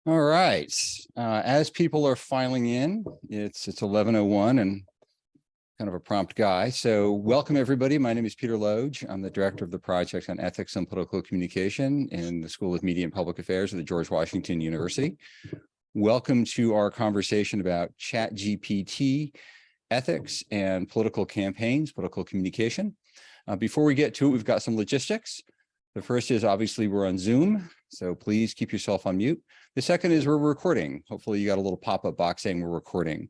All right. As people are filing in, it's 11:01 and kind of a prompt guy. So welcome, everybody. My name is Peter Loge. I'm the director of the Project on Ethics and Political Communication in the School of Media and Public Affairs at the George Washington University. Welcome to our conversation about ChatGPT, ethics and political campaigns, political communication. Before we get to it, we've got some logistics. The first is obviously we're on Zoom, so please keep yourself on mute. The second is we're recording. Hopefully you got a little pop-up box saying we're recording.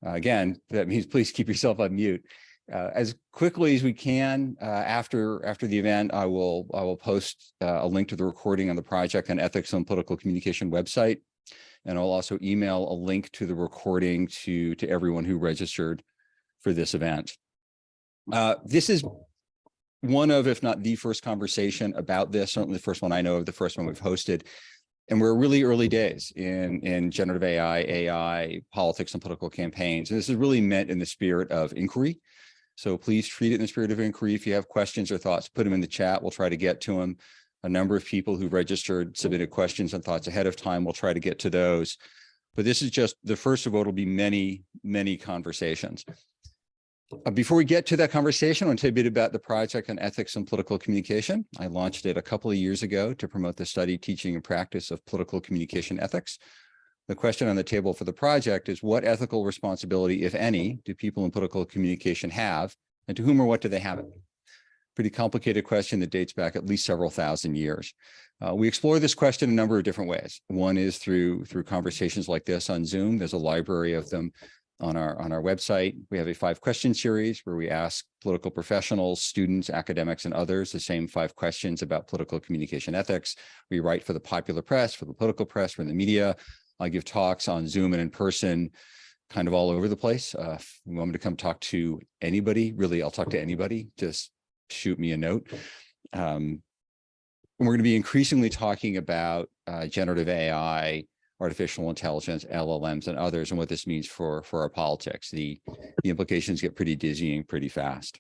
Again, that means please keep yourself on mute. As quickly as we can after the event, I will post a link to the recording on the Project on Ethics and Political Communication website, and I'll also email a link to the recording to everyone who registered for this event. This is one of, if not the first conversation about this, certainly the first one I know of, the first one we've hosted. And we're really early days in generative AI, politics and political campaigns. And this is really meant in the spirit of inquiry. So please treat it in the spirit of inquiry. If you have questions or thoughts, put them in the chat. We'll try to get to them. A number of people who registered submitted questions and thoughts ahead of time. We'll try to get to those. But this is just the first of what will be many, many conversations. Before we get to that conversation, I want to tell you a bit about the Project on Ethics and Political Communication. I launched it a couple of years ago to promote the study, teaching, and practice of political communication ethics. The question on the table for the project is, what ethical responsibility, if any, do people in political communication have, and to whom or what do they have it? Pretty complicated question that dates back at least several thousand years. We explore this question a number of different ways. One is through conversations like this on Zoom. There's a library of them on our website. We have a 5-question series where we ask political professionals, students, academics, and others the same 5 questions about political communication ethics. We write for the popular press, for the political press, for the media. I give talks on Zoom and in person, kind of all over the place. If you want me to come talk to anybody, really, I'll talk to anybody. Just shoot me a note. And we're going to be increasingly talking about generative AI, artificial intelligence, LLMs, and others, and what this means for our politics. The implications get pretty dizzying pretty fast.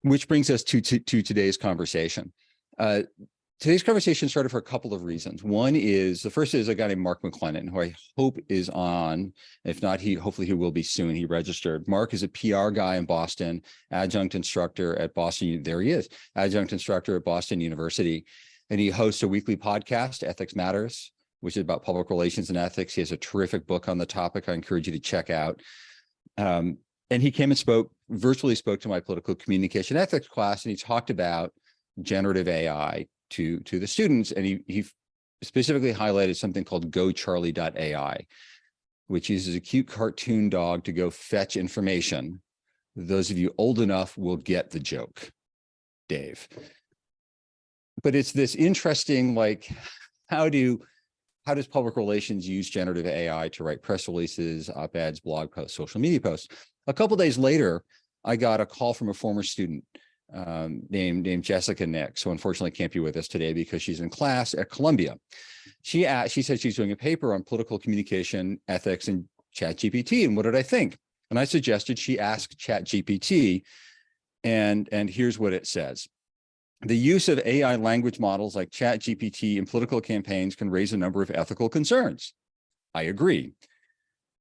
Which brings us to today's conversation. Today's conversation started for a couple of reasons. One is, the first is a guy named Mark McLennan, who I hope is on. If not, hopefully he will be soon. He registered. Mark is a PR guy in Boston, adjunct instructor at Boston. There he is, adjunct instructor at Boston University. And he hosts a weekly podcast, Ethics Matters, which is about public relations and ethics. He has a terrific book on the topic I encourage you to check out. And he came and virtually spoke to my political communication ethics class, and he talked about generative AI to the students. And he specifically highlighted something called GoCharlie.ai, which uses a cute cartoon dog to go fetch information. Those of you old enough will get the joke, Dave. But it's this interesting, like, how does public relations use generative AI to write press releases, op-eds, blog posts, social media posts? A couple of days later, I got a call from a former student named Jessica Nix, who unfortunately can't be with us today because she's in class at Columbia. She said she's doing a paper on political communication ethics and ChatGPT, and what did I think? And I suggested she ask ChatGPT, and here's what it says. The use of AI language models like ChatGPT in political campaigns can raise a number of ethical concerns. I agree.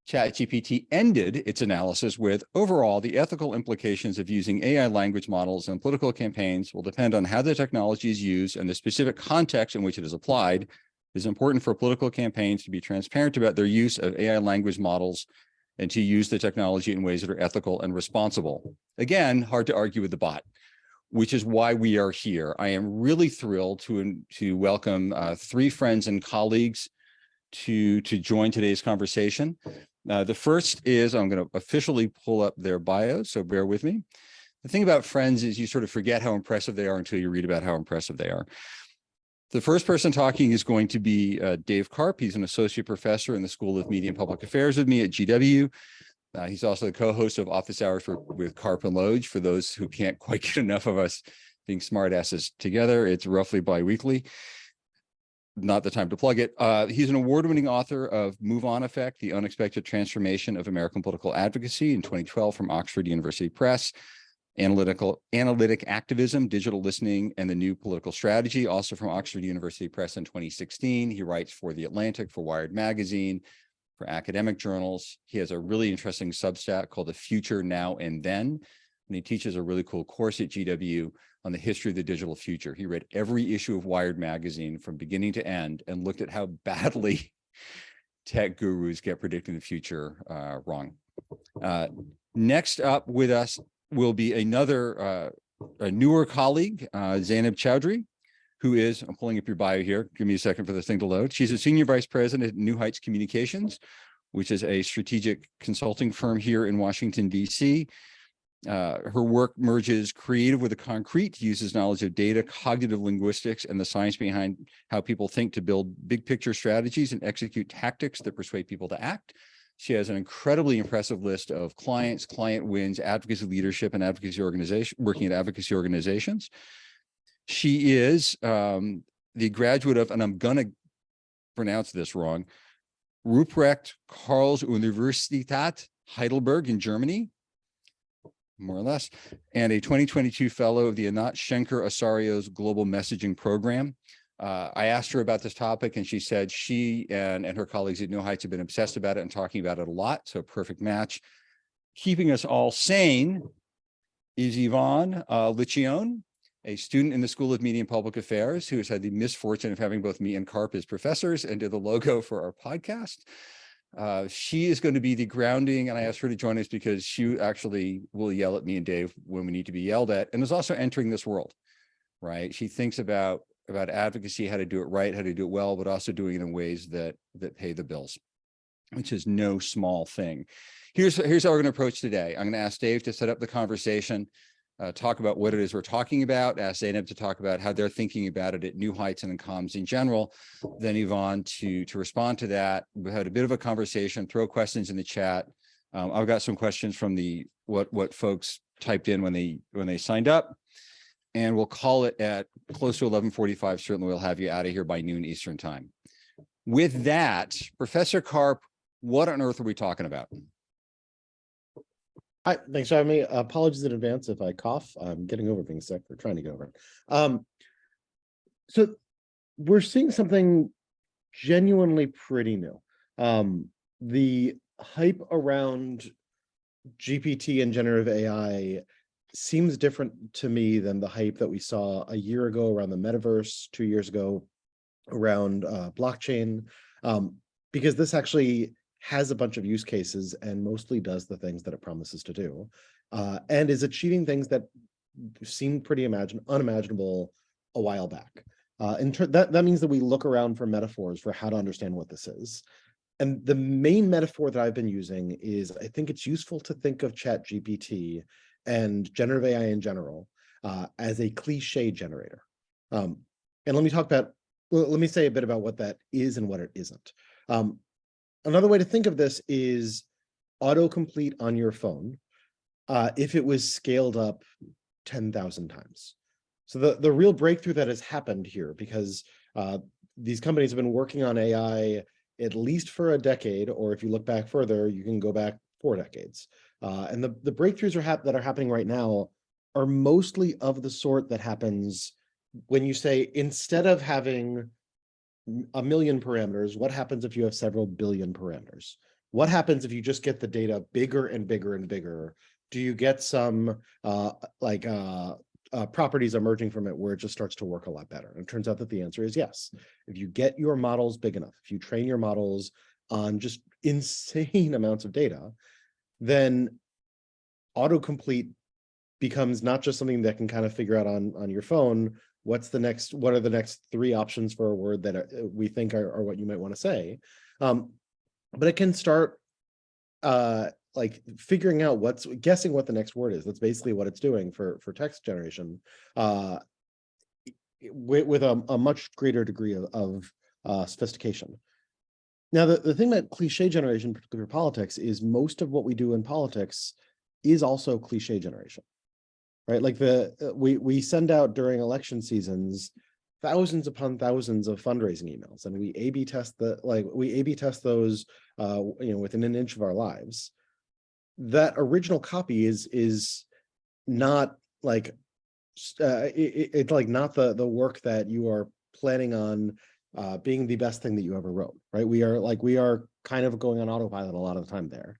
ChatGPT ended its analysis with, overall, the ethical implications of using AI language models in political campaigns will depend on how the technology is used and the specific context in which it is applied. It is important for political campaigns to be transparent about their use of AI language models and to use the technology in ways that are ethical and responsible. Again, hard to argue with the bot, which is why we are here. I am really thrilled to welcome 3 friends and colleagues to join today's conversation. The first is, I'm going to officially pull up their bios, so bear with me. The thing about friends is you sort of forget how impressive they are until you read about how impressive they are. The first person talking is going to be Dave Karpf. He's an associate professor in the School of Media and Public Affairs with me at GW. He's also the co-host of Office Hours with Karpf and Loge. For those who can't quite get enough of us being smartasses together, it's roughly bi-weekly. Not the time to plug it. He's an award-winning author of Move On Effect, The Unexpected Transformation of American Political Advocacy in 2012 from Oxford University Press. Analytic Activism, Digital Listening, and the New Political Strategy, also from Oxford University Press in 2016. He writes for The Atlantic, for Wired Magazine, for academic journals. He has a really interesting Substack called The Future Now and Then, and he teaches a really cool course at GW on the history of the digital future. He read every issue of Wired Magazine from beginning to end and looked at how badly tech gurus get predicting the future wrong. Next up with us will be another a newer colleague, Zainab Choudary, who is, I'm pulling up your bio here. Give me a second for this thing to load. She's a senior vice president at New Heights Communications, which is a strategic consulting firm here in Washington, D.C. Her work merges creative with the concrete, uses knowledge of data, cognitive linguistics, and the science behind how people think to build big picture strategies and execute tactics that persuade people to act. She has an incredibly impressive list of clients, client wins, advocacy leadership, and advocacy organization, working at advocacy organizations. She is the graduate of, and I'm going to pronounce this wrong, Ruprecht Karls Universität Heidelberg in Germany, more or less, and a 2022 fellow of the Anat Schenker-Osario's Global Messaging Program. I asked her about this topic, and she said she and her colleagues at New Heights have been obsessed about it and talking about it a lot, so perfect match. Keeping us all sane is Yvonne Liccione, a student in the School of Media and Public Affairs who has had the misfortune of having both me and Karpf as professors and did the logo for our podcast. She is going to be the grounding, and I asked her to join us because she actually will yell at me and Dave when we need to be yelled at, and is also entering this world, right? She thinks about advocacy, how to do it right, how to do it well, but also doing it in ways that pay the bills, which is no small thing. Here's how we're going to approach today. I'm going to ask Dave to set up the conversation, talk about what it is we're talking about, ask Zainab to talk about how they're thinking about it at New Heights and in comms in general, then Yvonne to respond to that. We had a bit of a conversation, throw questions in the chat. I've got some questions from the what folks typed in when they signed up, and we'll call it at close to 11:45. Certainly we'll have you out of here by noon Eastern time. With that, Professor Karpf, what on earth are we talking about? Hi, thanks for having me. Apologies in advance if I cough. I'm getting over being sick. We're trying to get over it. So we're seeing something genuinely pretty new. The hype around GPT and generative AI seems different to me than the hype that we saw a year ago around the metaverse, 2 years ago around blockchain, because this actually has a bunch of use cases and mostly does the things that it promises to do, and is achieving things that seemed pretty unimaginable a while back. That means that we look around for metaphors for how to understand what this is. And the main metaphor that I've been using is, I think it's useful to think of ChatGPT and generative AI in general as a cliche generator. And let me say a bit about what that is and what it isn't. Another way to think of this is autocomplete on your phone if it was scaled up 10,000 times. So the real breakthrough that has happened here, because these companies have been working on AI at least for a decade, or if you look back further, you can go back 4 decades. And the breakthroughs that are happening right now are mostly of the sort that happens when you say, instead of having 1 million parameters, what happens if you have several billion parameters? What happens if you just get the data bigger and bigger and bigger? Do you get some properties emerging from it where it just starts to work a lot better? And it turns out that the answer is yes. If you get your models big enough, if you train your models on just insane amounts of data, then autocomplete becomes not just something that can kind of figure out on your phone, what are the next 3 options for a word that we think are what you might want to say. But it can start figuring out guessing what the next word is. That's basically what it's doing for text generation with a much greater degree of sophistication. Now, the thing about cliche generation, particularly for politics, is most of what we do in politics is also cliche generation. Right, like we send out during election seasons thousands upon thousands of fundraising emails, and we A/B test those, within an inch of our lives. That original copy is not like it's like not the work that you are planning on being the best thing that you ever wrote, right? We are kind of going on autopilot a lot of the time there.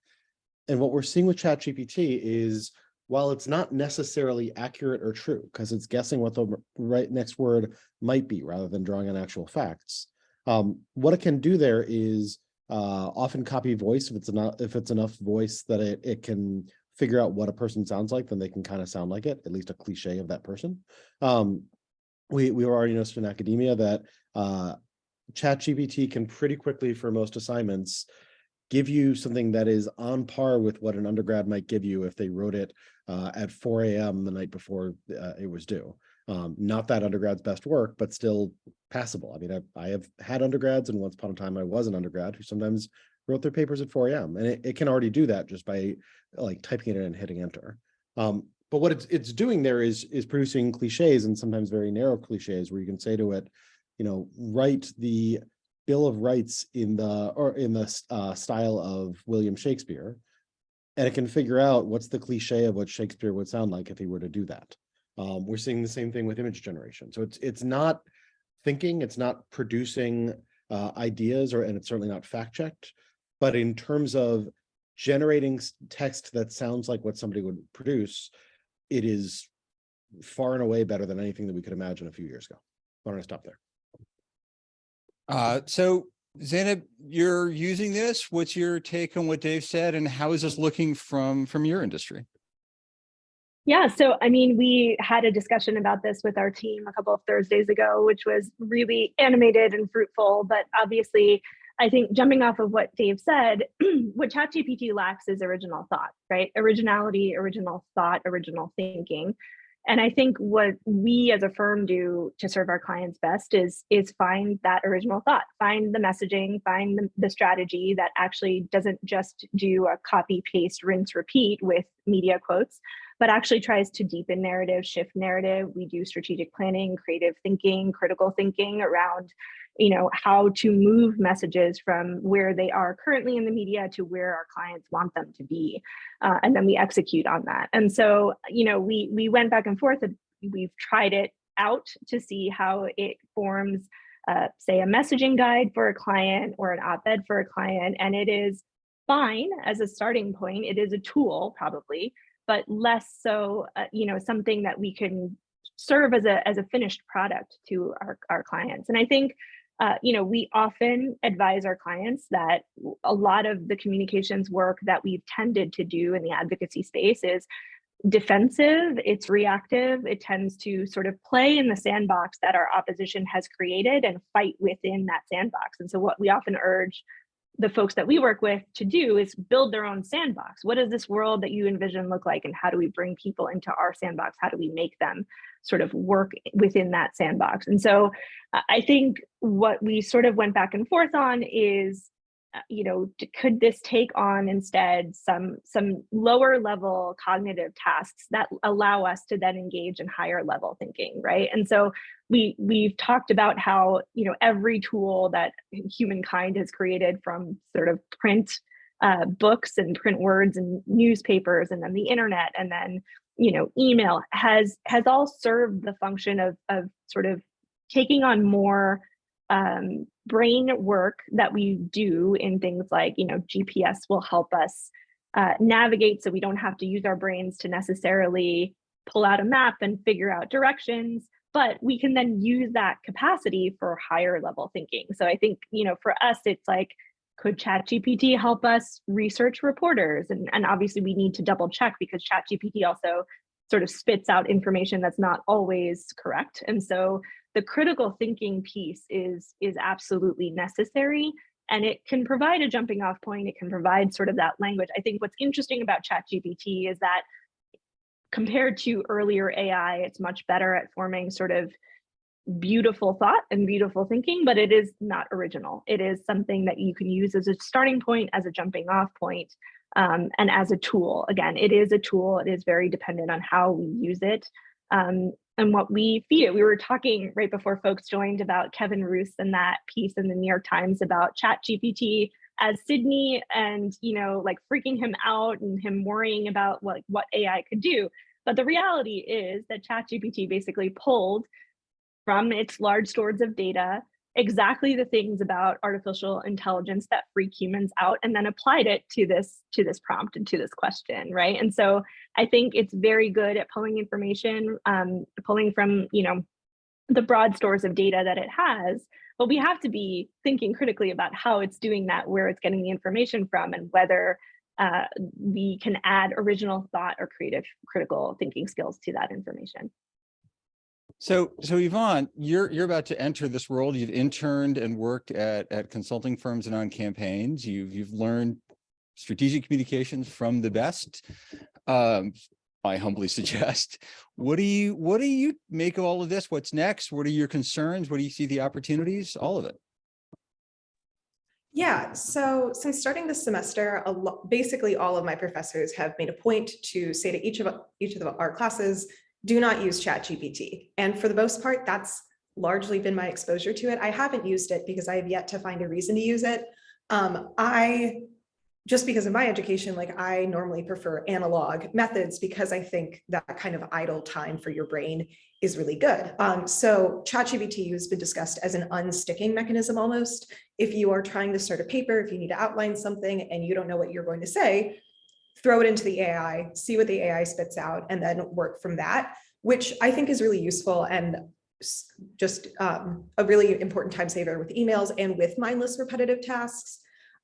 And what we're seeing with ChatGPT is, while it's not necessarily accurate or true, because it's guessing what the right next word might be rather than drawing on actual facts, what it can do there is often copy voice. If it's enough voice that it can figure out what a person sounds like, then they can kind of sound like it, at least a cliche of that person. We were already noticed in academia that ChatGPT can pretty quickly, for most assignments, give you something that is on par with what an undergrad might give you if they wrote it at 4 a.m. the night before it was due. Not that undergrad's best work, but still passable. I mean, I have had undergrads, and once upon a time I was an undergrad who sometimes wrote their papers at 4 a.m. and it can already do that just by like typing it in and hitting enter. But what it's doing there is producing cliches, and sometimes very narrow cliches, where you can say to it, write the Bill of Rights in the style of William Shakespeare, and it can figure out what's the cliche of what Shakespeare would sound like if he were to do that. We're seeing the same thing with image generation. So it's not thinking, it's not producing ideas, and it's certainly not fact checked. But in terms of generating text that sounds like what somebody would produce, it is far and away better than anything that we could imagine a few years ago. I'm going to stop there. So Zainab, you're using this. What's your take on what Dave said, and how is this looking from your industry? Yeah, so I mean, we had a discussion about this with our team a couple of Thursdays ago, which was really animated and fruitful. But obviously, I think jumping off of what Dave said, what ChatGPT lacks is original thought, right? Originality, original thought, original thinking. And I think what we as a firm do to serve our clients best is find that original thought, find the messaging, find the strategy that actually doesn't just do a copy, paste, rinse, repeat with media quotes, but actually tries to deepen narrative, shift narrative. We do strategic planning, creative thinking, critical thinking around how to move messages from where they are currently in the media to where our clients want them to be. And then we execute on that. And so, we went back and forth, and we've tried it out to see how it forms, say, a messaging guide for a client or an op-ed for a client. And it is fine as a starting point. It is a tool, probably, but less so, something that we can serve as a finished product to our clients. And I think, we often advise our clients that a lot of the communications work that we've tended to do in the advocacy space is defensive, it's reactive, it tends to sort of play in the sandbox that our opposition has created and fight within that sandbox. And so what we often urge the folks that we work with to do is build their own sandbox. What does this world that you envision look like, and how do we bring people into our sandbox? How do we make them sort of work within that sandbox? And so I think what we sort of went back and forth on is, could this take on instead some lower level cognitive tasks that allow us to then engage in higher level thinking, right? And so we've talked about how every tool that humankind has created, from sort of print books and print words and newspapers, and then the internet, and then email, has all served the function of sort of taking on more brain work that we do in things like, GPS will help us navigate, so we don't have to use our brains to necessarily pull out a map and figure out directions, but we can then use that capacity for higher level thinking. So I think, for us, it's like, could ChatGPT help us research reporters? And obviously we need to double check, because ChatGPT also sort of spits out information that's not always correct. And so the critical thinking piece is absolutely necessary, and it can provide a jumping off point. It can provide sort of that language. I think what's interesting about ChatGPT is that compared to earlier AI, it's much better at forming sort of beautiful thought and beautiful thinking, but it is not original. It is something that you can use as a starting point, as a jumping off point, and as a tool. Again, it is a tool. It is very dependent on how we use it. And what we feed it. We were talking right before folks joined about Kevin Roos and that piece in the New York Times about ChatGPT as Sydney, and like freaking him out and him worrying about what AI could do. But the reality is that ChatGPT basically pulled from its large stores of data exactly the things about artificial intelligence that freak humans out, and then applied it to this prompt and to this question, right? And so I think it's very good at pulling information, pulling from the broad stores of data that it has, but we have to be thinking critically about how it's doing that, where it's getting the information from, and whether we can add original thought or critical thinking skills to that information. So Yvonne, you're about to enter this world. You've interned and worked at consulting firms and on campaigns. You've learned strategic communications from the best. I humbly suggest. What do you make of all of this? What's next? What are your concerns? What do you see the opportunities? All of it. Yeah, so since starting this semester, basically all of my professors have made a point to say to each of our classes, do not use ChatGPT. And for the most part, that's largely been my exposure to it. I haven't used it because I have yet to find a reason to use it. Just because of my education, like I normally prefer analog methods because I think that kind of idle time for your brain is really good. So ChatGPT has been discussed as an unsticking mechanism almost. If you are trying to start a paper, if you need to outline something and you don't know what you're going to say, throw it into the AI, see what the AI spits out, and then work from that, which I think is really useful and just a really important time saver with emails and with mindless repetitive tasks.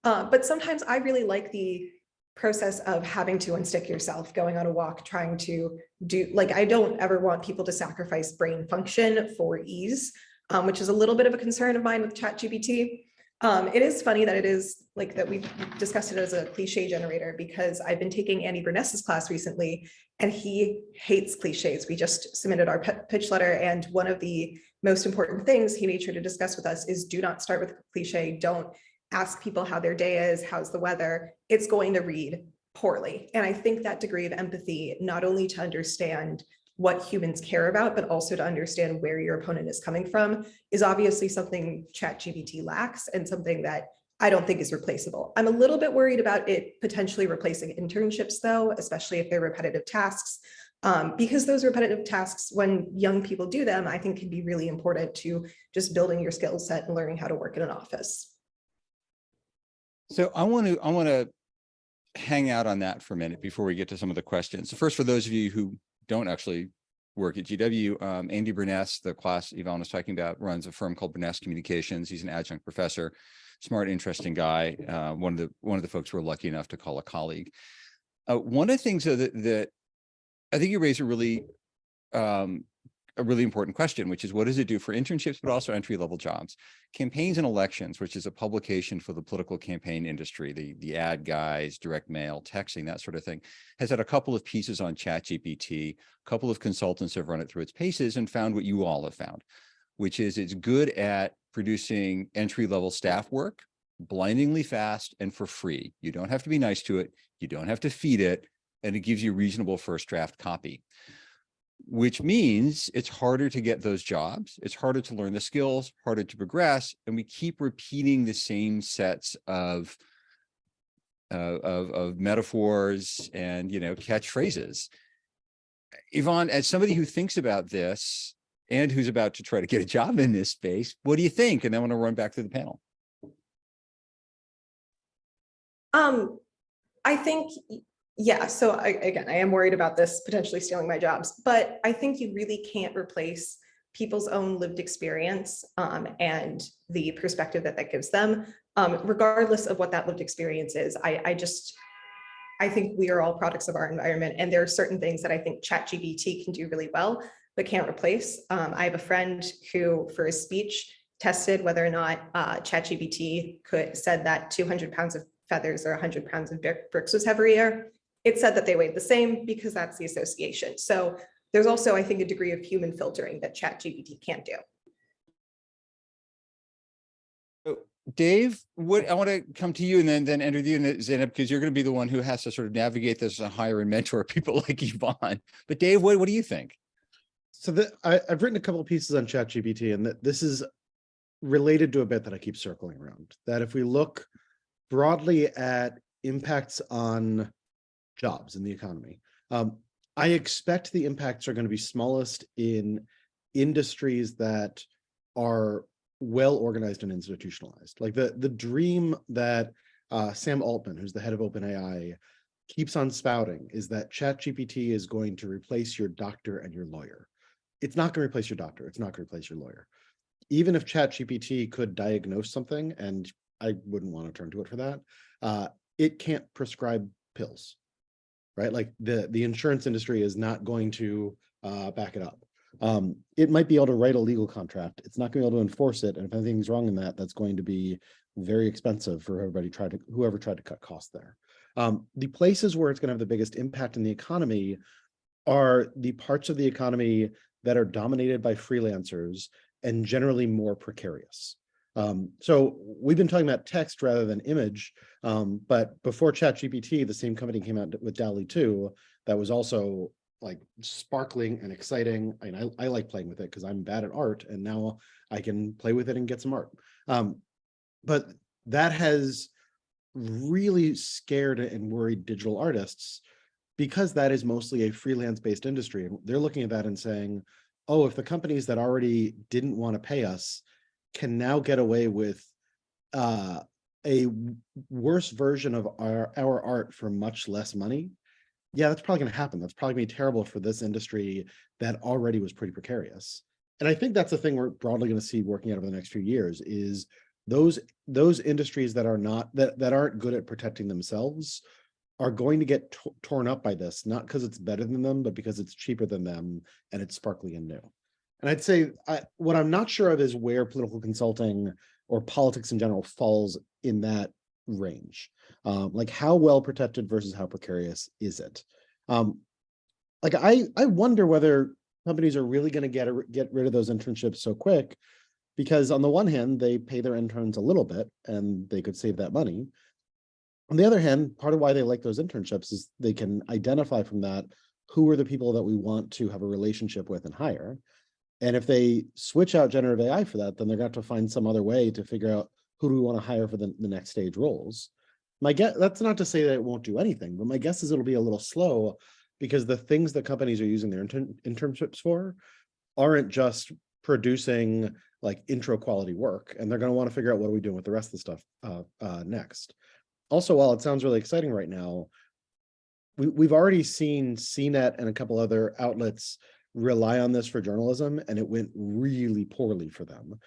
But sometimes I really like the process of having to unstick yourself, going on a walk, trying to do, like, I don't ever want people to sacrifice brain function for ease, which is a little bit of a concern of mine with ChatGPT. It is funny that it is like that we discussed it as a cliche generator, because I've been taking Andy Burness's class recently and he hates cliches. We just submitted our pitch letter, and one of the most important things he made sure to discuss with us is do not start with a cliche. Don't ask people how their day is, how's the weather. It's going to read poorly. And I think that degree of empathy, not only to understand what humans care about, but also to understand where your opponent is coming from, is obviously something ChatGPT lacks and something that I don't think is replaceable. I'm a little bit worried about it potentially replacing internships though, especially if they're repetitive tasks, because those repetitive tasks, when young people do them, I think can be really important to just building your skill set and learning how to work in an office. So I want to hang out on that for a minute before we get to some of the questions. So first, for those of you who don't actually work at GW, Andy Burness, the class Yvonne was talking about, runs a firm called Burness Communications. He's an adjunct professor, smart, interesting guy. One of the folks we're lucky enough to call a colleague. One of the things that I think you raise a really important question, which is what does it do for internships, but also entry-level jobs? Campaigns and Elections, which is a publication for the political campaign industry, the ad guys, direct mail, texting, that sort of thing, has had a couple of pieces on ChatGPT. A couple of consultants have run it through its paces and found what you all have found, which is it's good at producing entry-level staff work, blindingly fast and for free. You don't have to be nice to it. You don't have to feed it, and it gives you reasonable first draft copy, which means it's harder to get those jobs. It's harder to learn the skills, harder to progress. And we keep repeating the same sets of metaphors and, catchphrases. Yvonne, as somebody who thinks about this and who's about to try to get a job in this space, what do you think? And then I want to run back to the panel. I think, yeah, so I am worried about this potentially stealing my jobs, but I think you really can't replace people's own lived experience and the perspective that gives them, regardless of what that lived experience is. I think we are all products of our environment, and there are certain things that I think ChatGPT can do really well, but can't replace. I have a friend who, for his speech, tested whether or not ChatGPT said that 200 pounds of feathers or 100 pounds of bricks was heavier. It said that they weighed the same because that's the association. So there's also, I think, a degree of human filtering that ChatGPT can't do. Dave, I want to come to you and then enter you and Zainab, because you're going to be the one who has to sort of navigate this and hire and mentor people like Yvonne. But Dave, what do you think? So I've written a couple of pieces on ChatGPT, and that this is related to a bit that I keep circling around, that if we look broadly at impacts on jobs in the economy, I expect the impacts are going to be smallest in industries that are well organized and institutionalized. Like the dream that Sam Altman, who's the head of OpenAI, keeps on spouting is that ChatGPT is going to replace your doctor and your lawyer. It's not going to replace your doctor. It's not going to replace your lawyer. Even if ChatGPT could diagnose something, and I wouldn't want to turn to it for that, it can't prescribe pills, right? Like the insurance industry is not going to back it up. It might be able to write a legal contract. It's not going to be able to enforce it. And if anything's wrong in that, that's going to be very expensive for whoever tried to cut costs there. The places where it's going to have the biggest impact in the economy are the parts of the economy that are dominated by freelancers and generally more precarious. So we've been talking about text rather than image, but before ChatGPT, the same company came out with DALL-E 2 that was also like sparkling and exciting. And I like playing with it because I'm bad at art, and now I can play with it and get some art. But that has really scared and worried digital artists because that is mostly a freelance-based industry. And they're looking at that and saying, oh, if the companies that already didn't want to pay us can now get away with a worse version of our art for much less money, yeah, that's probably going to happen. That's probably going to be terrible for this industry that already was pretty precarious. And I think that's the thing we're broadly going to see working out over the next few years is those industries that are not that aren't good at protecting themselves are going to get torn up by this, not because it's better than them, but because it's cheaper than them and it's sparkly and new. And I'd say what I'm not sure of is where political consulting or politics in general falls in that range. Like how well protected versus how precarious is it? Like I wonder whether companies are really going to get rid of those internships so quick, because on the one hand, they pay their interns a little bit and they could save that money. On the other hand, part of why they like those internships is they can identify from that who are the people that we want to have a relationship with and hire. And if they switch out generative AI for that, then they're going to have to find some other way to figure out who do we want to hire for the next stage roles. My guess, that's not to say that it won't do anything, but my guess is it'll be a little slow because the things that companies are using their internships for aren't just producing like intro quality work, and they're going to want to figure out what are we doing with the rest of the stuff next. Also, while it sounds really exciting right now, we've already seen CNET and a couple other outlets rely on this for journalism, and it went really poorly for them.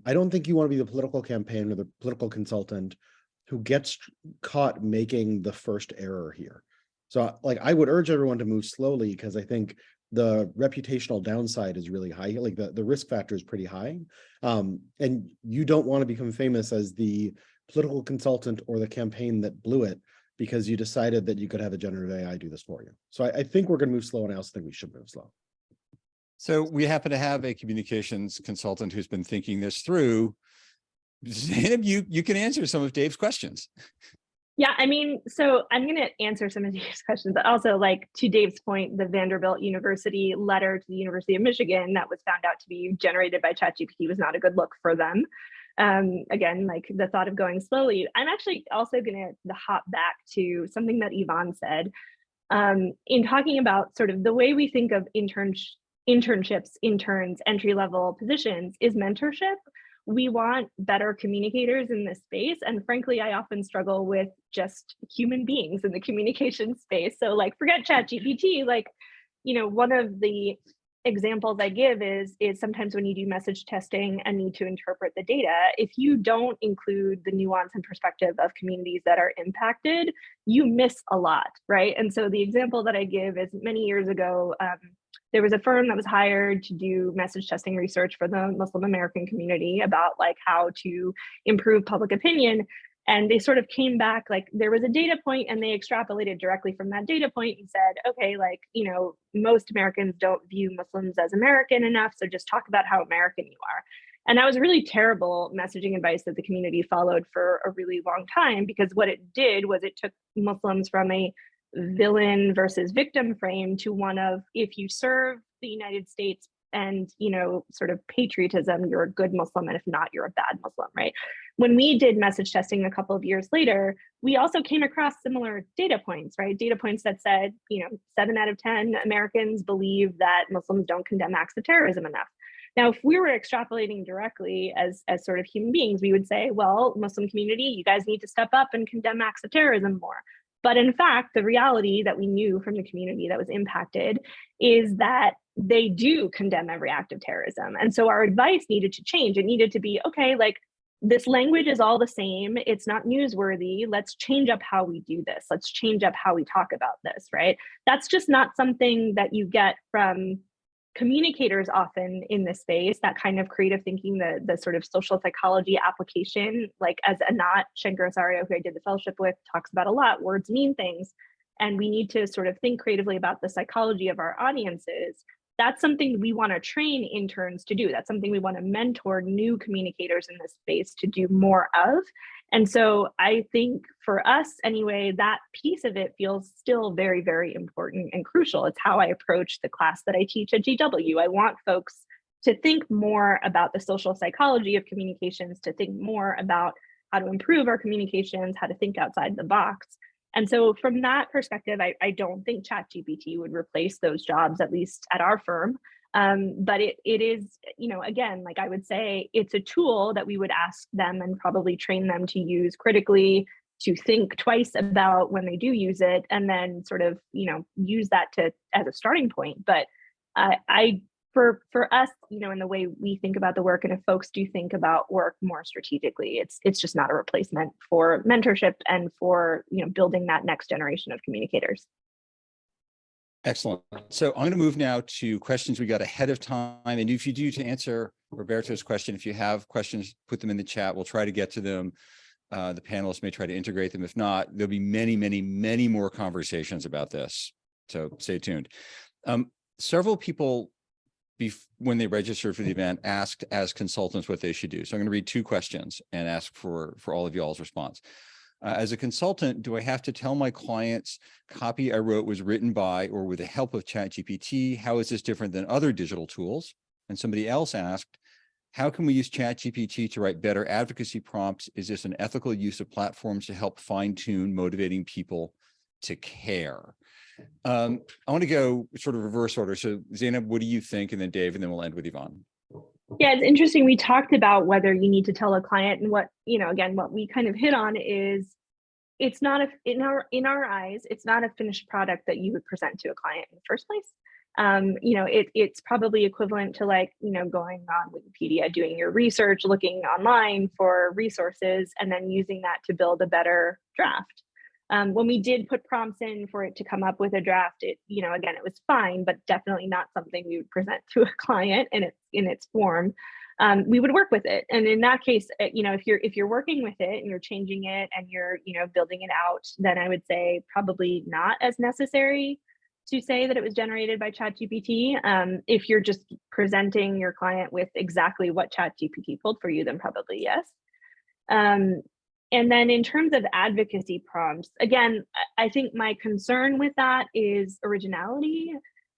I don't think you want to be the political campaign or the political consultant who gets caught making the first error here. So like I would urge everyone to move slowly because I think the reputational downside is really high. Like the risk factor is pretty high. And you don't want to become famous as the political consultant or the campaign that blew it because you decided that you could have a generative AI do this for you. So I think we're going to move slow, and I also think we should move slow. So we happen to have a communications consultant who's been thinking this through. Zainab, you can answer some of Dave's questions. Yeah, I mean, so I'm going to answer some of Dave's questions, but also like to Dave's point, the Vanderbilt University letter to the University of Michigan that was found out to be generated by ChatGPT was not a good look for them. Again, like the thought of going slowly. I'm actually also going to hop back to something that Yvonne said in talking about sort of the way we think of internships, interns, entry-level positions is mentorship. We want better communicators in this space. And frankly, I often struggle with just human beings in the communication space. So like, forget ChatGPT, like, you know, one of the examples I give is sometimes when you do message testing and need to interpret the data, if you don't include the nuance and perspective of communities that are impacted, you miss a lot, right? And so the example that I give is many years ago, there was a firm that was hired to do message testing research for the Muslim American community about like how to improve public opinion. And they sort of came back, like there was a data point and they extrapolated directly from that data point and said, okay, like, you know, most Americans don't view Muslims as American enough. So just talk about how American you are. And that was really terrible messaging advice that the community followed for a really long time, because what it did was it took Muslims from a villain versus victim frame to one of, if you serve the United States and, you know, sort of patriotism, you're a good Muslim, and if not, you're a bad Muslim, right? When we did message testing a couple of years later, we also came across similar data points, right? Data points that said, you know, 7 out of 10 Americans believe that Muslims don't condemn acts of terrorism enough. Now, if we were extrapolating directly as sort of human beings, we would say, well, Muslim community, you guys need to step up and condemn acts of terrorism more. But in fact, the reality that we knew from the community that was impacted is that they do condemn every act of terrorism. And so our advice needed to change. It needed to be, okay, like, this language is all the same. It's not newsworthy. Let's change up how we do this. Let's change up how we talk about this, right? That's just not something that you get from communicators often in this space, that kind of creative thinking, the sort of social psychology application, like as Anat Shanker-Asario, who I did the fellowship with, talks about a lot, words mean things. And we need to sort of think creatively about the psychology of our audiences. That's something we want to train interns to do. That's something we want to mentor new communicators in this space to do more of. And so I think for us anyway, that piece of it feels still very, very important and crucial. It's how I approach the class that I teach at GW. I want folks to think more about the social psychology of communications, to think more about how to improve our communications, how to think outside the box. And so from that perspective, I don't think ChatGPT would replace those jobs, at least at our firm. But it is, you know, again, like I would say, it's a tool that we would ask them and probably train them to use critically, to think twice about when they do use it, and then sort of, you know, use that as a starting point. But for us, you know, in the way we think about the work, and if folks do think about work more strategically, it's just not a replacement for mentorship and for, you know, building that next generation of communicators. Excellent. So I'm going to move now to questions we got ahead of time. And if you do, to answer Roberto's question, if you have questions, put them in the chat. We'll try to get to them. The panelists may try to integrate them. If not, there'll be many, many, many more conversations about this. So stay tuned. Several people, when they registered for the event, asked as consultants what they should do. So I'm going to read 2 questions and ask for all of y'all's response. As a consultant, do I have to tell my clients copy I wrote was written by or with the help of ChatGPT? How is this different than other digital tools? And somebody else asked, how can we use ChatGPT to write better advocacy prompts? Is this an ethical use of platforms to help fine-tune motivating people to care? I want to go sort of reverse order. So Zainab, what do you think? And then Dave, and then we'll end with Yvonne. Yeah, it's interesting. We talked about whether you need to tell a client, and what, you know, again, what we kind of hit on is it's not in our eyes, it's not a finished product that you would present to a client in the first place. You know, it's probably equivalent to, like, you know, going on Wikipedia, doing your research, looking online for resources, and then using that to build a better draft. When we did put prompts in for it to come up with a draft, it, you know, again, it was fine, but definitely not something we would present to a client in its form. We would work with it. And in that case, you know, if you're working with it and you're changing it and you're, you know, building it out, then I would say probably not as necessary to say that it was generated by ChatGPT. If you're just presenting your client with exactly what ChatGPT pulled for you, then probably yes. And then in terms of advocacy prompts, again, I think my concern with that is originality.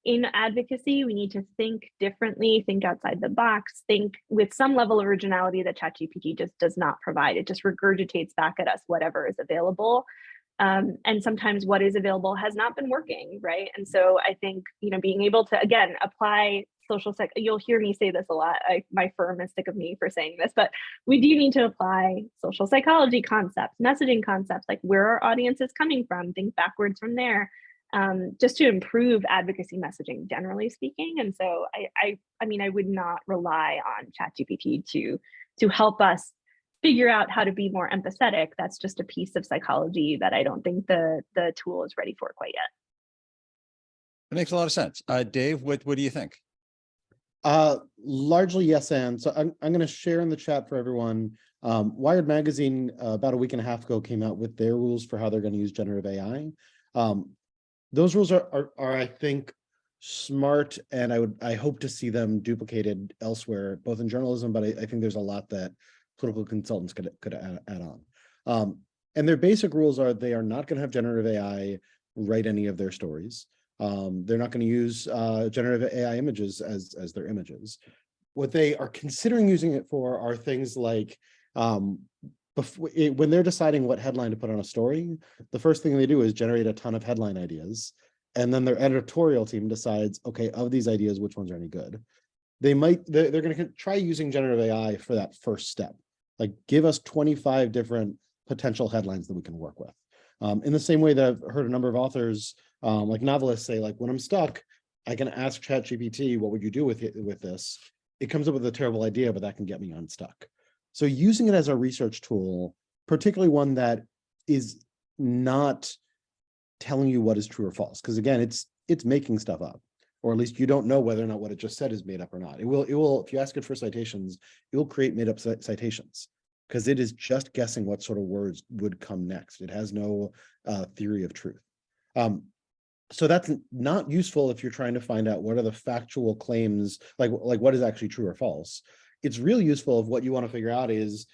In advocacy, we need to think differently, think outside the box, think with some level of originality that ChatGPT just does not provide. It just regurgitates back at us whatever is available. And sometimes what is available has not been working, right? And so I think, you know, being able to, again, apply social psych, you'll hear me say this a lot. My firm is sick of me for saying this, but we do need to apply social psychology concepts, messaging concepts, like where our audience is coming from, think backwards from there, just to improve advocacy messaging, generally speaking. And so I mean, I would not rely on ChatGPT to help us figure out how to be more empathetic. That's just a piece of psychology that I don't think the tool is ready for quite yet. That makes a lot of sense. Dave, what do you think? Largely yes, and so I'm going to share in the chat for everyone. Wired Magazine about a week and a half ago came out with their rules for how they're going to use generative AI. Those rules are I think smart, and I hope to see them duplicated elsewhere, both in journalism, but I think there's a lot that political consultants could add on. And their basic rules are they are not going to have generative AI write any of their stories. They're not going to use generative AI images as their images. What they are considering using it for are things like when they're deciding what headline to put on a story, the first thing they do is generate a ton of headline ideas. And then their editorial team decides, okay, of these ideas, which ones are any good? They're going to try using generative AI for that first step. Like, give us 25 different potential headlines that we can work with. In the same way that I've heard a number of authors, like novelists, say, like, when I'm stuck, I can ask ChatGPT, what would you do with this? It comes up with a terrible idea, but that can get me unstuck. So using it as a research tool, particularly one that is not telling you what is true or false, because again, it's making stuff up, or at least you don't know whether or not what it just said is made up or not. It will, if you ask it for citations, it will create made up citations, because it is just guessing what sort of words would come next. It has no theory of truth. So that's not useful if you're trying to find out what are the factual claims, like what is actually true or false. It's really useful if what you want to figure out is,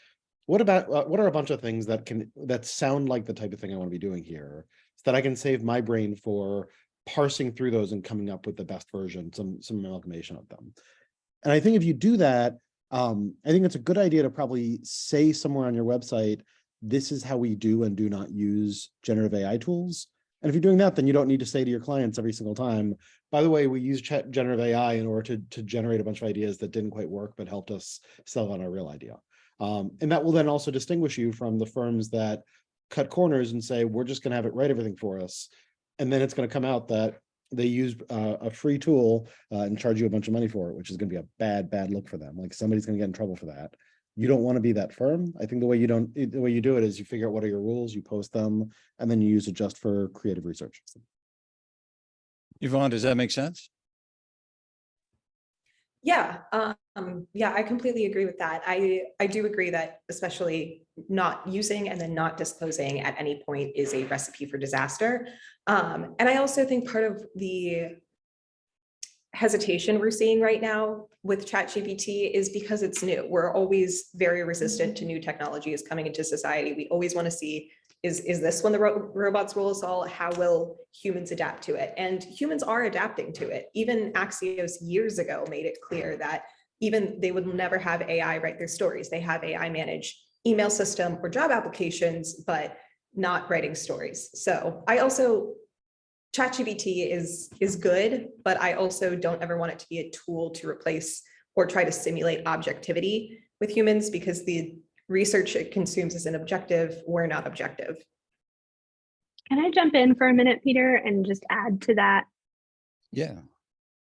what are a bunch of things that sound like the type of thing I want to be doing here, so that I can save my brain for parsing through those and coming up with the best version, some amalgamation of them. And I think if you do that, I think it's a good idea to probably say somewhere on your website, this is how we do and do not use generative AI tools. And if you're doing that, then you don't need to say to your clients every single time, by the way, we use generative AI in order to generate a bunch of ideas that didn't quite work, but helped us sell on our real idea. And that will then also distinguish you from the firms that cut corners and say, we're just going to have it write everything for us. And then it's going to come out that they use a free tool and charge you a bunch of money for it, which is going to be a bad look for them. Like, somebody's going to get in trouble for that. You don't want to be that firm. I think the way you do it is you figure out what are your rules, you post them, and then you use it just for creative research. Yvonne, does that make sense? Yeah, yeah, I completely agree with that. I do agree that especially not using and then not disclosing at any point is a recipe for disaster. And I also think part of the hesitation we're seeing right now with ChatGPT is because it's new. We're always very resistant to new technology is coming into society. We always want to see, is this when the robots rule us all? How will humans adapt to it? And humans are adapting to it. Even Axios years ago made it clear that even they would never have AI write their stories. They have AI manage email system or job applications, but not writing stories. So I also, ChatGPT is good, but I also don't ever want it to be a tool to replace or try to simulate objectivity with humans, because the research it consumes is an objective. We're not objective. Can I jump in for a minute, Peter, and just add to that? Yeah.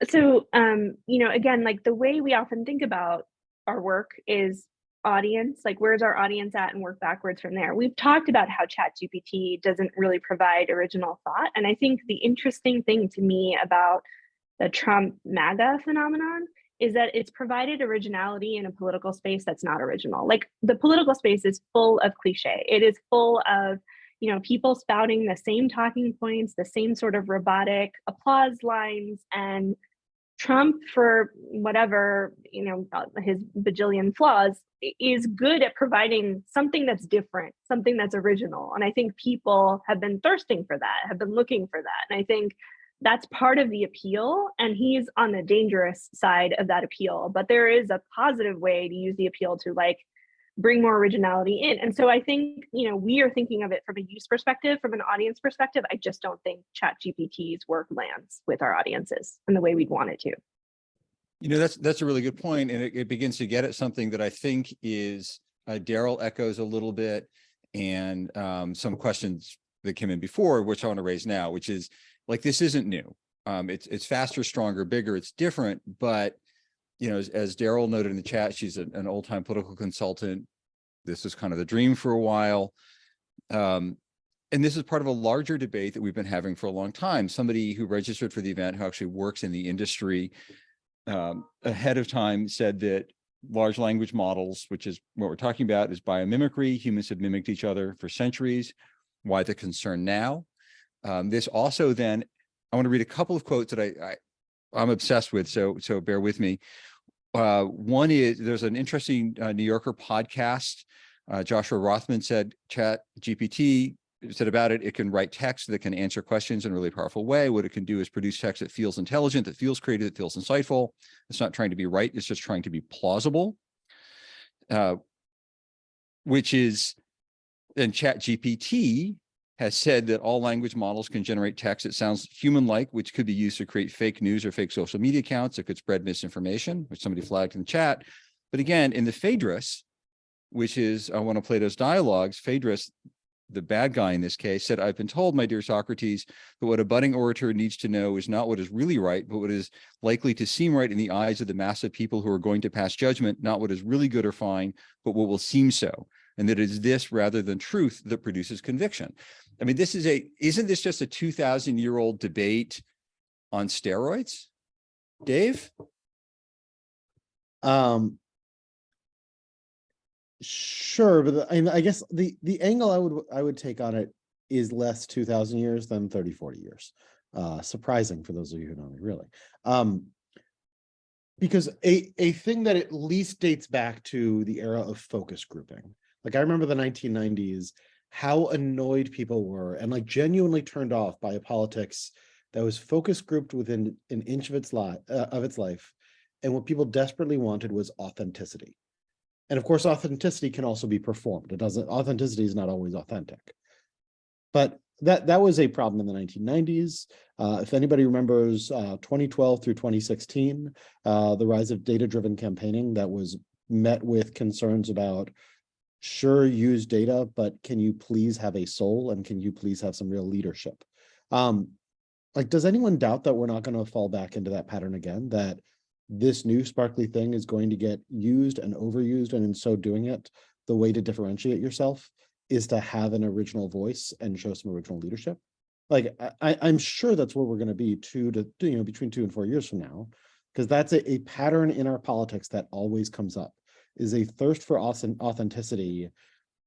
So, again, like the way we often think about our work is audience, like where's our audience at, and work backwards from there. We've talked about how ChatGPT doesn't really provide original thought. And I think the interesting thing to me about the Trump MAGA phenomenon is that it's provided originality in a political space that's not original. Like, the political space is full of cliche. It is full of, people spouting the same talking points, the same sort of robotic applause lines, and Trump, for whatever, his bajillion flaws, is good at providing something that's different, something that's original. And I think people have been thirsting for that, have been looking for that. And I think that's part of the appeal. And he's on the dangerous side of that appeal. But there is a positive way to use the appeal to bring more originality in. And so I think, we are thinking of it from a use perspective, from an audience perspective. I just don't think ChatGPT's work lands with our audiences in the way we'd want it to. That's a really good point. And it begins to get at something that I think is Daryl echoes a little bit, and some questions that came in before, which I want to raise now, which is this isn't new. It's faster, stronger, bigger. It's different, but as Daryl noted in the chat, she's an old-time political consultant. This is kind of the dream for a while. And this is part of a larger debate that we've been having for a long time. Somebody who registered for the event, who actually works in the industry, ahead of time said that large language models, which is what we're talking about, is biomimicry. Humans have mimicked each other for centuries. Why the concern now? This also then, I want to read a couple of quotes that I'm obsessed with, so bear with me. One is, there's an interesting New Yorker podcast. Joshua Rothman said ChatGPT said about it, it can write text that can answer questions in a really powerful way. What it can do is produce text that feels intelligent, that feels creative, that feels insightful. It's not trying to be right. It's just trying to be plausible, which is, and ChatGPT has said that all language models can generate text that sounds human-like, which could be used to create fake news or fake social media accounts that could spread misinformation, which somebody flagged in the chat. But again, in the Phaedrus, which is one of Plato's dialogues, Phaedrus, the bad guy in this case, said, "I've been told, my dear Socrates, that what a budding orator needs to know is not what is really right, but what is likely to seem right in the eyes of the mass of people who are going to pass judgment, not what is really good or fine, but what will seem so. And that it is this rather than truth that produces conviction." I mean, isn't this just a 2,000-year-old debate on steroids, Dave? Sure, but I guess the angle I would take on it is less 2,000 years than 30, 40 years. Surprising for those of you who know me, really. Because a thing that at least dates back to the era of focus grouping. Like I remember the 1990s, how annoyed people were and like genuinely turned off by a politics that was focus grouped within an inch of its life. And what people desperately wanted was authenticity. And of course, authenticity can also be performed. Authenticity is not always authentic. But that was a problem in the 1990s. If anybody remembers 2012 through 2016, the rise of data-driven campaigning that was met with concerns about, sure, use data, but can you please have a soul and can you please have some real leadership? Like, does anyone doubt that we're not going to fall back into that pattern again, that this new sparkly thing is going to get used and overused, and in so doing it, the way to differentiate yourself is to have an original voice and show some original leadership? Like, I'm sure that's where we're going to be between 2 and 4 years from now, because that's a pattern in our politics that always comes up, is a thirst for authenticity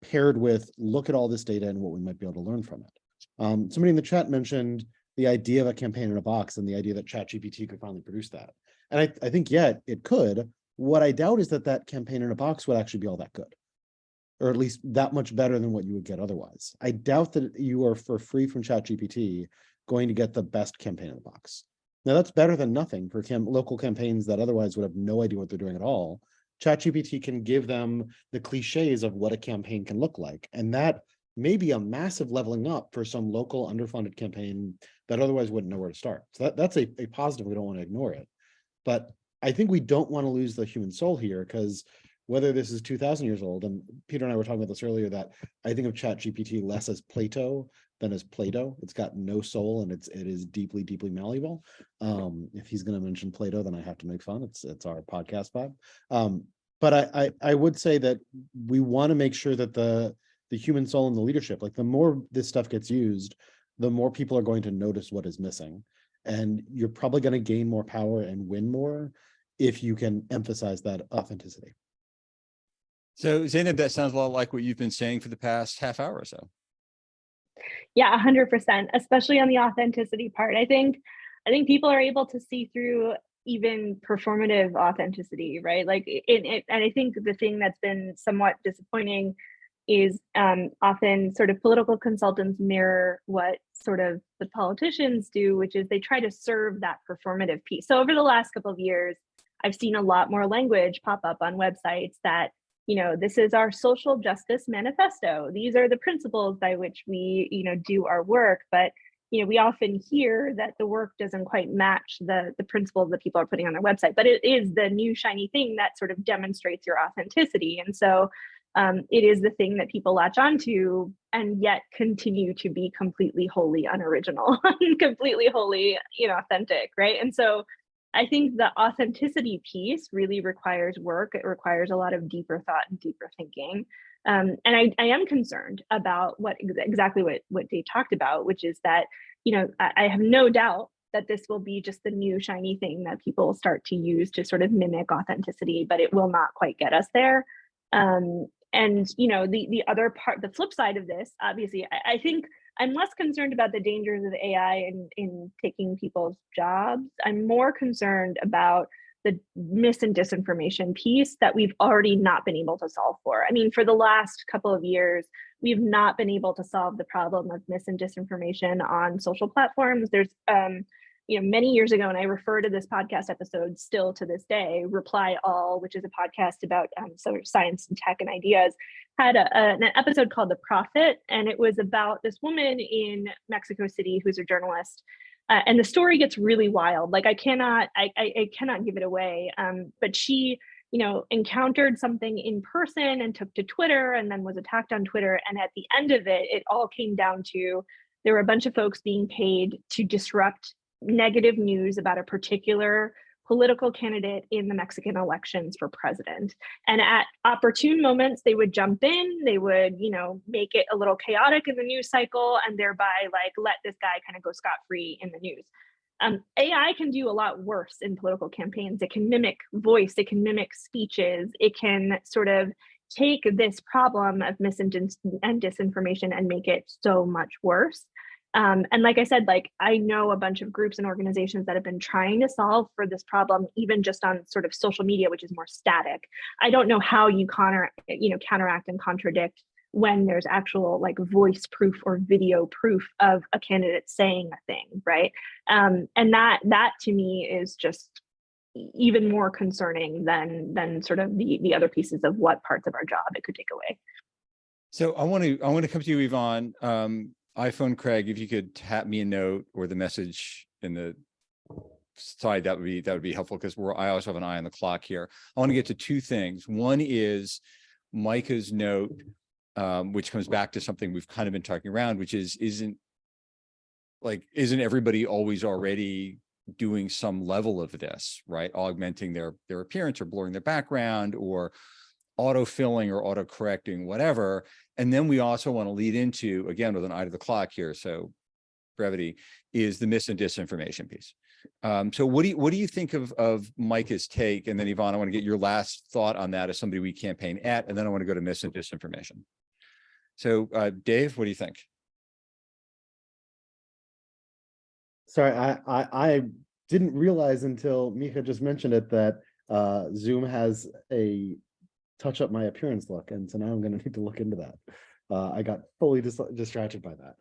paired with look at all this data and what we might be able to learn from it. Somebody in the chat mentioned the idea of a campaign in a box and the idea that ChatGPT could finally produce that. And I think, yeah, it could. What I doubt is that campaign in a box would actually be all that good, or at least that much better than what you would get otherwise. I doubt that you are, for free from ChatGPT, going to get the best campaign in the box. Now, that's better than nothing for local campaigns that otherwise would have no idea what they're doing at all. ChatGPT can give them the cliches of what a campaign can look like. And that may be a massive leveling up for some local underfunded campaign that otherwise wouldn't know where to start. So that's a positive. We don't want to ignore it. But I think we don't want to lose the human soul here, because whether this is 2,000 years old, and Peter and I were talking about this earlier, that I think of ChatGPT less as Plato than as Play-Doh. It's got no soul and it is deeply, deeply malleable. If he's going to mention Plato, then I have to make fun. It's our podcast vibe. But I would say that we want to make sure that the human soul and the leadership, like the more this stuff gets used, the more people are going to notice what is missing. And you're probably going to gain more power and win more if you can emphasize that authenticity. So Zainab, that sounds a lot like what you've been saying for the past half hour or so. Yeah, 100%, especially on the authenticity part. I think people are able to see through even performative authenticity, right? Like, and I think the thing that's been somewhat disappointing is often sort of political consultants mirror what sort of the politicians do, which is they try to serve that performative piece. So over the last couple of years, I've seen a lot more language pop up on websites that, this is our social justice manifesto. These are the principles by which we, do our work. But, we often hear that the work doesn't quite match the principles that people are putting on their website, but it is the new shiny thing that sort of demonstrates your authenticity. And so it is the thing that people latch onto and yet continue to be completely, wholly unoriginal, completely, wholly, authentic, right? And so I think the authenticity piece really requires work. It requires a lot of deeper thought and deeper thinking. And I am concerned about exactly what Dave talked about, which is that, I have no doubt that this will be just the new shiny thing that people start to use to sort of mimic authenticity, but it will not quite get us there. And, the other part, the flip side of this, obviously, I think I'm less concerned about the dangers of AI in taking people's jobs. I'm more concerned about the mis and disinformation piece that we've already not been able to solve for. I mean, for the last couple of years, we've not been able to solve the problem of mis and disinformation on social platforms. There's, many years ago, and I refer to this podcast episode still to this day, Reply All, which is a podcast about sort of science and tech and ideas, had an episode called The Prophet, and it was about this woman in Mexico City who's a journalist. And the story gets really wild. Like I cannot give it away. But she, encountered something in person and took to Twitter and then was attacked on Twitter. And at the end of it, it all came down to there were a bunch of folks being paid to disrupt negative news about a particular political candidate in the Mexican elections for president. And at opportune moments, they would jump in, they would, make it a little chaotic in the news cycle and thereby let this guy kind of go scot-free in the news. AI can do a lot worse in political campaigns. It can mimic voice, it can mimic speeches, it can sort of take this problem of mis and disinformation and make it so much worse. And like I said, I know a bunch of groups and organizations that have been trying to solve for this problem, even just on sort of social media, which is more static. I don't know how you counteract and contradict when there's actual voice proof or video proof of a candidate saying a thing, right? And that to me is just even more concerning than sort of the other pieces of what parts of our job it could take away. So I want to come to you, Yvonne. iPhone Craig, if you could tap me a note or the message in the side, that would be helpful, because I also have an eye on the clock here. I want to get to two things. One is Micah's note, which comes back to something we've kind of been talking around, which is isn't everybody always already doing some level of this, right? Augmenting their appearance or blurring their background or auto-filling or auto-correcting, whatever. And then we also want to lead into, again, with an eye to the clock here, so brevity, is the mis and disinformation piece. So what do you think of Micah's take? And then Yvonne, I want to get your last thought on that as somebody we campaign at, and then I want to go to mis and disinformation. So Dave, what do you think? Sorry, I didn't realize until Mika just mentioned it that Zoom has a touch up my appearance look, and so now I'm going to need to look into that. I got fully distracted by that.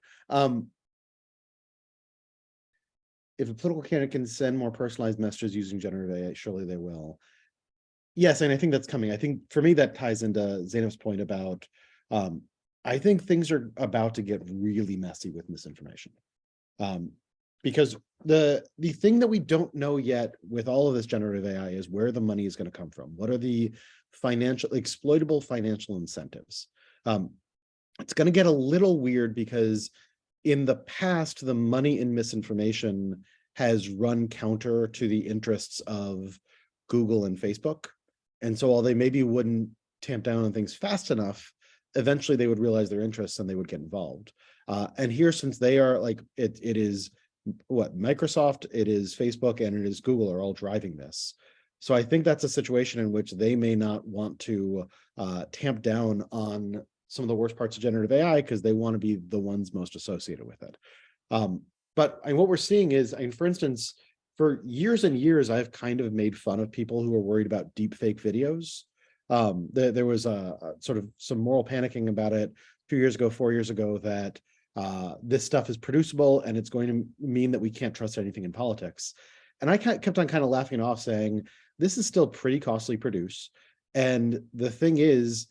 If a political candidate can send more personalized messages using generative AI, surely they will. Yes, and I think that's coming. I think for me that ties into Zainab's point about I think things are about to get really messy with misinformation. Because the thing that we don't know yet with all of this generative AI is where the money is going to come from. What are the exploitable financial incentives? It's going to get a little weird because in the past, the money in misinformation has run counter to the interests of Google and Facebook. And so while they maybe wouldn't tamp down on things fast enough, eventually they would realize their interests and they would get involved. And here, since they are it is what Microsoft, it is Facebook, and it is Google are all driving this. So I think that's a situation in which they may not want to tamp down on some of the worst parts of generative AI because they want to be the ones most associated with it. But what we're seeing is, for instance, for years and years, I've kind of made fun of people who are worried about deep fake videos. There was a sort of some moral panicking about it a few years ago, 4 years ago, that this stuff is producible and it's going to mean that we can't trust anything in politics. And I kept on kind of laughing it off, saying, this is still pretty costly to produce. And the thing is,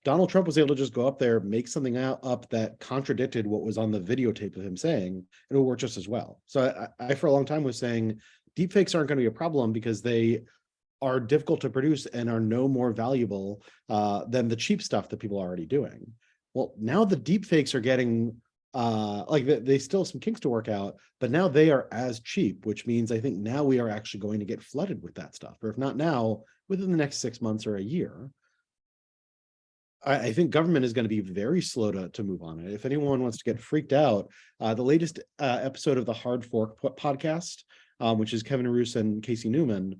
Donald Trump was able to just go up there, make something up that contradicted what was on the videotape of him saying, and it will work just as well. So I for a long time was saying deepfakes aren't going to be a problem because they are difficult to produce and are no more valuable than the cheap stuff that people are already doing. Well, now the deepfakes are getting they still have some kinks to work out, but now they are as cheap, which means I think now we are actually going to get flooded with that stuff, or if not now, within the next 6 months or a year. I think government is going to be very slow to move on it. If anyone wants to get freaked out, the latest episode of the Hard Fork podcast, which is Kevin Roos and Casey Newman,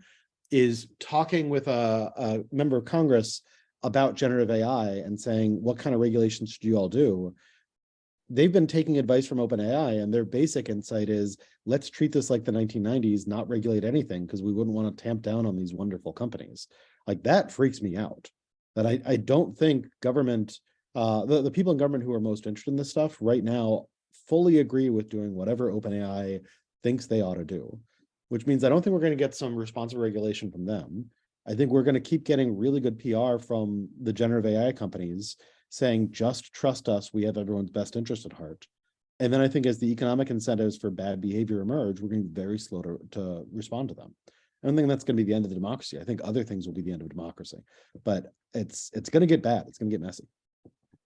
is talking with a member of Congress about generative AI and saying, what kind of regulations should you all do? they've been taking advice from OpenAI, and their basic insight is, let's treat this like the 1990s, not regulate anything, because we wouldn't want to tamp down on these wonderful companies. Like, that freaks me out. That I don't think government, the people in government who are most interested in this stuff right now fully agree with doing whatever OpenAI thinks they ought to do, which means I don't think we're going to get some responsive regulation from them. I think we're going to keep getting really good PR from the generative AI companies saying, just trust us, we have everyone's best interest at heart. And then I think as the economic incentives for bad behavior emerge, we're going to be very slow to respond to them. I don't think that's going to be the end of the democracy. I think other things will be the end of democracy, but it's going to get bad. It's going to get messy.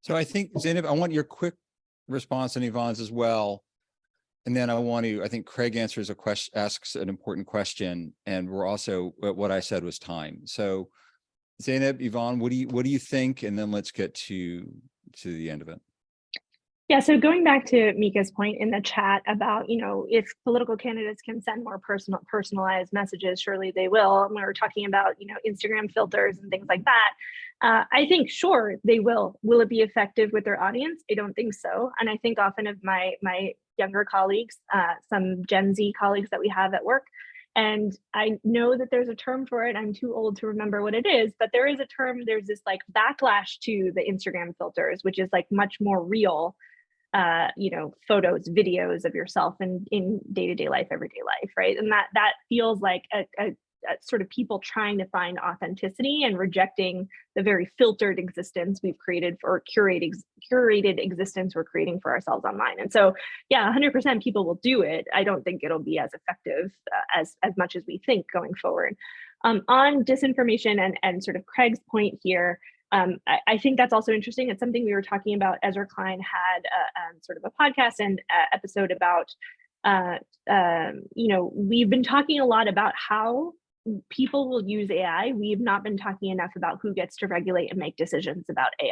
So I think, Zainab, I want your quick response on Yvonne's as well. And then I think Craig answers a question, asks an important question. And we're also, what I said was time. So Zainab, Yvonne, what do you think? And then let's get to the end of it. Yeah, so going back to Mika's point in the chat about, if political candidates can send more personalized messages, surely they will. And we were talking about, Instagram filters and things like that. I think, sure, they will. Will it be effective with their audience? I don't think so. And I think often of my younger colleagues, some Gen Z colleagues that we have at work, and I know that there's a term for it. I'm too old to remember what it is, but there is a term. There's this like backlash to the Instagram filters, which is like much more real, photos, videos of yourself in day-to-day life, everyday life, right? And that feels like a sort of people trying to find authenticity and rejecting the very filtered existence we've created for curated existence we're creating for ourselves online. And so, yeah, 100% people will do it. I don't think it'll be as effective as much as we think going forward. On disinformation and sort of Craig's point here, I think that's also interesting. It's something we were talking about. Ezra Klein had sort of a podcast and episode about, we've been talking a lot about how people will use AI. We've not been talking enough about who gets to regulate and make decisions about AI,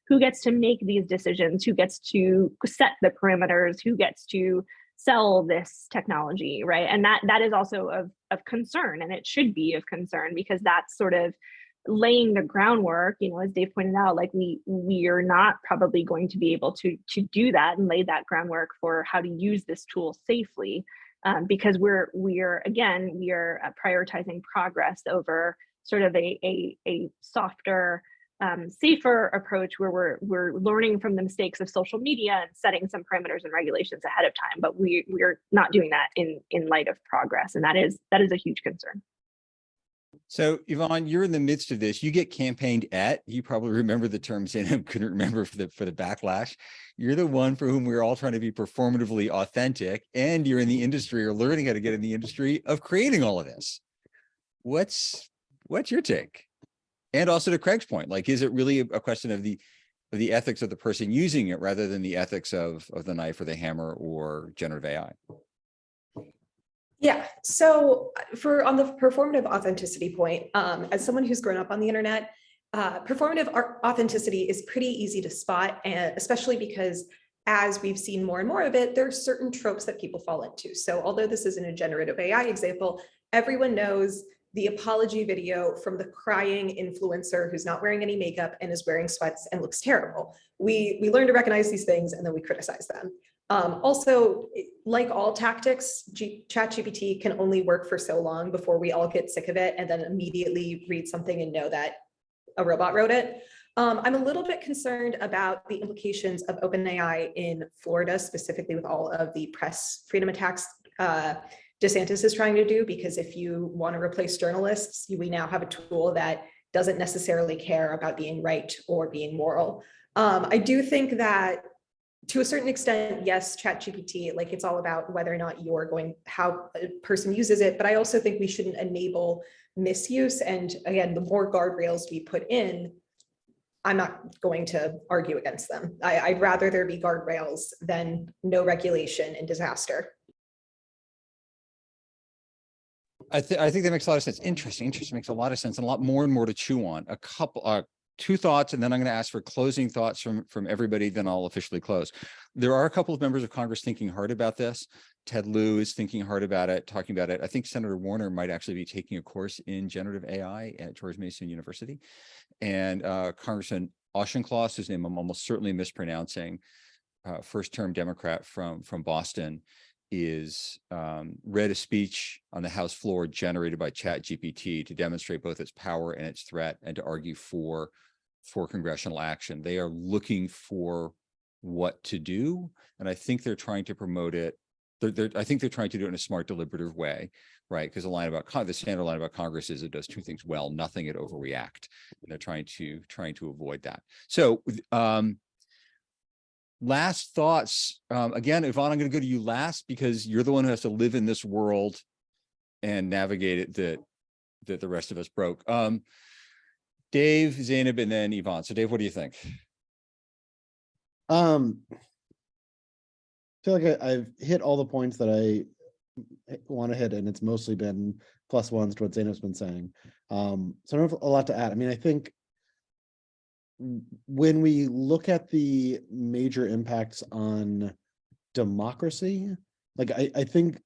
who gets to make these decisions, who gets to set the parameters, who gets to sell this technology, right? And that is also of concern, and it should be of concern, because that's sort of laying the groundwork, as Dave pointed out, like we are not probably going to be able to do that and lay that groundwork for how to use this tool safely, because we are prioritizing progress over sort of a softer, safer approach where we're learning from the mistakes of social media and setting some parameters and regulations ahead of time. But we're not doing that in light of progress, and that is a huge concern. So Yvonne, you're in the midst of this. You get campaigned at. You probably remember the term Zainab couldn't remember for the backlash. You're the one for whom we're all trying to be performatively authentic, and you're in the industry or learning how to get in the industry of creating all of this. What's your take? And also to Craig's point, like, is it really a question of the ethics of the person using it rather than the ethics of the knife or the hammer or generative AI? Yeah, so on the performative authenticity point, as someone who's grown up on the internet, performative authenticity is pretty easy to spot, and especially because as we've seen more and more of it, there's certain tropes that people fall into. So although this isn't a generative AI example, everyone knows the apology video from the crying influencer who's not wearing any makeup and is wearing sweats and looks terrible. We learn to recognize these things and then we criticize them. Also, like all tactics, ChatGPT can only work for so long before we all get sick of it and then immediately read something and know that a robot wrote it. I'm a little bit concerned about the implications of OpenAI in Florida, specifically with all of the press freedom attacks DeSantis is trying to do, because if you want to replace journalists, we now have a tool that doesn't necessarily care about being right or being moral. I do think that to a certain extent, yes, ChatGPT, like it's all about whether or not how a person uses it, but I also think we shouldn't enable misuse. And again, the more guardrails we put in, I'm not going to argue against them. I'd rather there be guardrails than no regulation and disaster. I think that makes a lot of sense. Interesting makes a lot of sense and a lot more and more to chew on. A couple, two thoughts, and then I'm going to ask for closing thoughts from everybody, then I'll officially close. There are a couple of members of Congress thinking hard about this. Ted Lieu is thinking hard about it, talking about it. I think Senator Warner might actually be taking a course in generative AI at George Mason University. And Congressman Auchincloss, whose name I'm almost certainly mispronouncing, first-term Democrat from Boston, is read a speech on the House floor generated by ChatGPT to demonstrate both its power and its threat, and to argue for congressional action. They are looking for what to do, and I think they're trying to promote it. I think they're trying to do it in a smart, deliberative way, right? Because the standard line about Congress is it does two things well: nothing, it overreact, and they're trying to avoid that. So, last thoughts. Again, Yvonne, I'm going to go to you last because you're the one who has to live in this world and navigate it that the rest of us broke. Dave, Zainab, and then Yvonne. So Dave, what do you think? I feel like I've hit all the points that I want to hit, and it's mostly been plus ones to what Zainab's been saying. So I don't have a lot to add. I mean, I think when we look at the major impacts on democracy, like I think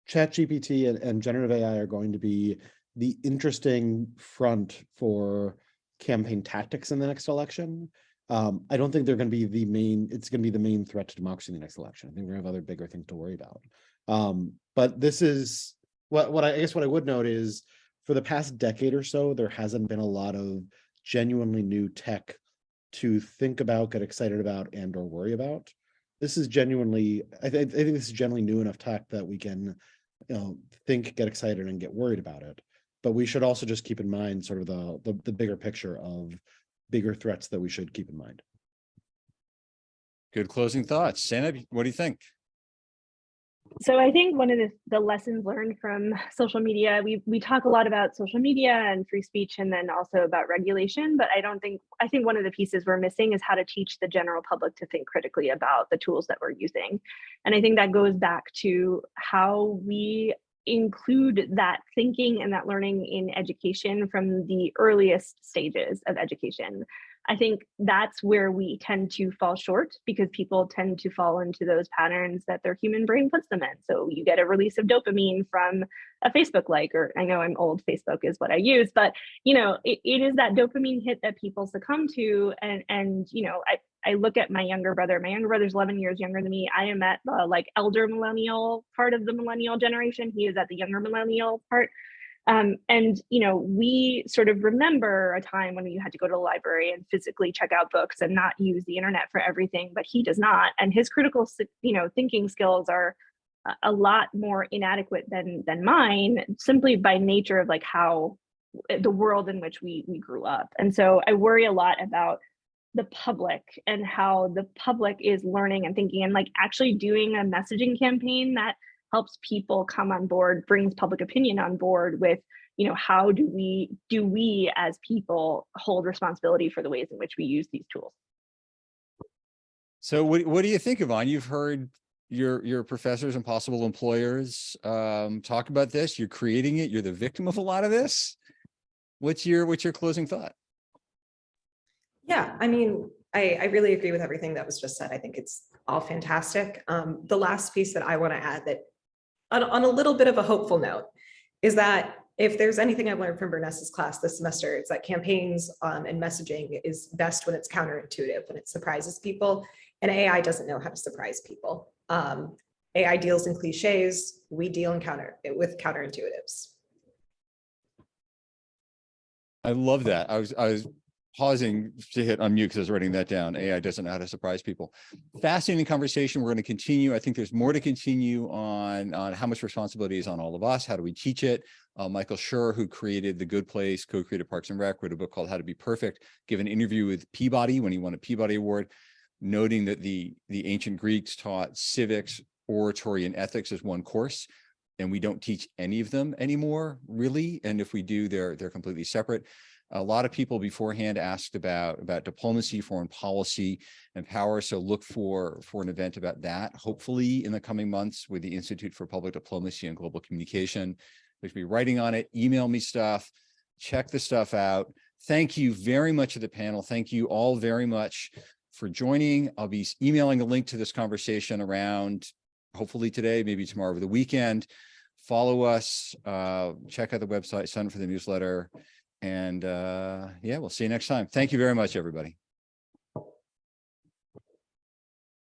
ChatGPT and generative AI are going to be the interesting front for campaign tactics in the next election. I don't think they're going to be it's going to be the main threat to democracy in the next election. I think we're going to have other bigger things to worry about. But this is what I guess what I would note is, for the past decade or so, there hasn't been a lot of genuinely new tech to think about, get excited about, and or worry about. This is genuinely, I think this is generally new enough tech that we can, think, get excited, and get worried about it. But we should also just keep in mind sort of the bigger picture of bigger threats that we should keep in mind. Good closing thoughts. Zainab, what do you think? So I think one of the lessons learned from social media, we talk a lot about social media and free speech, and then also about regulation, but I think one of the pieces we're missing is how to teach the general public to think critically about the tools that we're using. And I think that goes back to how we include that thinking and that learning in education from the earliest stages of education. I think that's where we tend to fall short, because people tend to fall into those patterns that their human brain puts them in. So you get a release of dopamine from a Facebook like, or I know I'm old, Facebook is what I use, but it is that dopamine hit that people succumb to. And I look at my younger brother. My younger brother's 11 years younger than me. I am at the elder millennial part of the millennial generation. He is at the younger millennial part. We sort of remember a time when you had to go to the library and physically check out books and not use the internet for everything, but he does not. And his critical, thinking skills are a lot more inadequate than mine, simply by nature of how the world in which we grew up. And so I worry a lot about the public and how the public is learning and thinking, and actually doing a messaging campaign that helps people come on board, brings public opinion on board with, how do we as people hold responsibility for the ways in which we use these tools. So what do you think, Yvonne? You've heard your professors and possible employers talk about this. You're creating it. You're the victim of a lot of this. What's your closing thought? Yeah, I mean, I really agree with everything that was just said. I think it's all fantastic. The last piece that I want to add, that on a little bit of a hopeful note, is that if there's anything I've learned from Burness's class this semester, it's that campaigns and messaging is best when it's counterintuitive, when it surprises people, and AI doesn't know how to surprise people. AI deals in cliches, we deal with counterintuitives. I love that. I was pausing to hit unmute because I was writing that down. AI doesn't know how to surprise people. Fascinating conversation. We're going to continue. I think there's more to continue on how much responsibility is on all of us. How do we teach it? Michael Schur, who created The Good Place, co-created Parks and Rec, wrote a book called How to Be Perfect, gave an interview with Peabody when he won a Peabody Award, noting that the ancient Greeks taught civics, oratory, and ethics as one course. And we don't teach any of them anymore, really. And if we do, they're completely separate. A lot of people beforehand asked about diplomacy, foreign policy, and power. So look for an event about that, hopefully in the coming months, with the Institute for Public Diplomacy and Global Communication. There's be writing on it. Email me stuff. Check the stuff out. Thank you very much to the panel. Thank you all very much for joining. I'll be emailing a link to this conversation around, hopefully today, maybe tomorrow over the weekend. Follow us, check out the website, sign up for the newsletter, and yeah, we'll see you next time. Thank you very much, everybody.